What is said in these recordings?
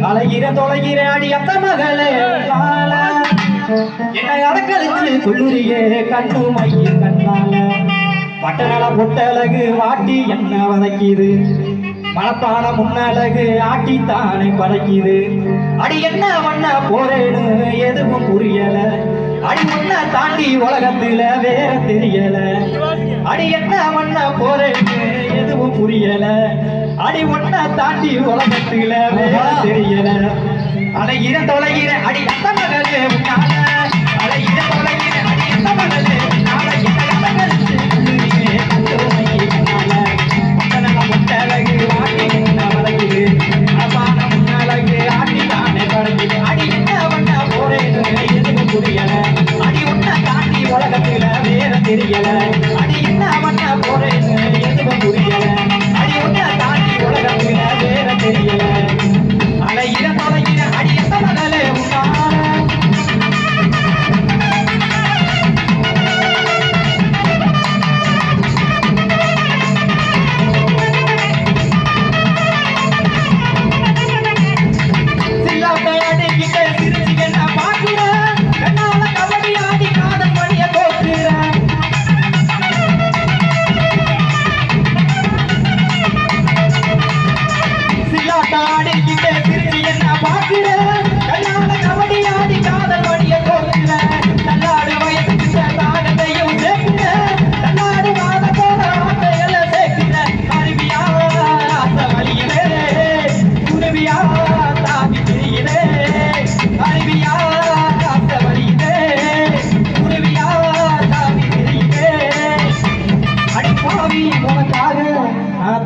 அழகிற தொலைகிற அடி அத்த மகளே என்னை அடக்கழிச்சு துள்ளுறியே கண்ணு மைய கண்ணால பட்டநல பொட்டழகு வாட்டி என்ன வதக்கிது மனப்பான முன்னழகு ஆட்டித்தானே படைக்குது அடி என்ன வண்ண போறேன்னு எதுவும் புரியல அடி ஒன்ன தாண்டி உலகத்துல வேற தெரியல அடி என்ன வண்ண போறேன்னு எதுவும் புரியல அடி ஒன்ன தாண்டி உலகத்துல வேற தெரியல அலைகிற தொலைகிற அடி அத்த மகளே உன்னால அலைகிற தொலைகிற அடி அத்த மகளே உன்னால என்ன அழகழிச்சு துள்ளுறியே கண்ணு மைய கண்ணால பட்டநல பொட்டழகு வாட்டி என்ன வதக்குது மனப்பான முன்னழகு ஆட்டித்தானே படைக்குது அடி என்ன வண்ண போறேன்னு எதுவும் புரியல அடி ஒன்ன தாண்டி உலகத்துல வேற தெரியல அடி என்ன வண்ண போறேன்னு எதுவும் புரியல அடி ஒன்ன தாண்டி உலகத்துல வேற தெரியல அலைகிற தொலைகிற அடி அத்த மகளே உன்னால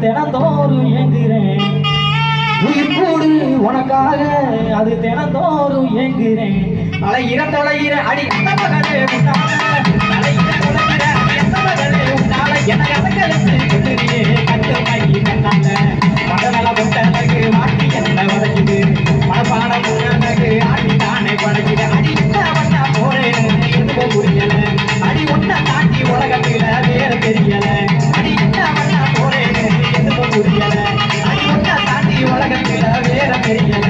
தினந்தோறும் ஏங்குறேன் உயிர் கூடு உனக்காக அது தினந்தோறும் ஏங்குறேன் அலைகிற தொலைகிற அடி அத்த மகளே உன்னால அலைகிற தொலைகிற அடி அத்த மகளே உன்னால என்னை அடக்கழிச்சு துள்ளுறியே கண்ணு மைய கண்ணால பட்டநல பொட்டழகு வாட்டி என்ன வதக்குது மனப்பான முன்னழகு ஆட்டித்தானே படைக்குது அடி என்ன வண்ண போறேன்னு எதுவும் புரியல அடி ஒன்ன தாண்டி உலகத்துல வேற தெரியல அடி என்ன வண்ண போறேன்னு எதுவும் புரியல அடி ஒன்ன தாண்டி உலகத்துல வேற தெரியல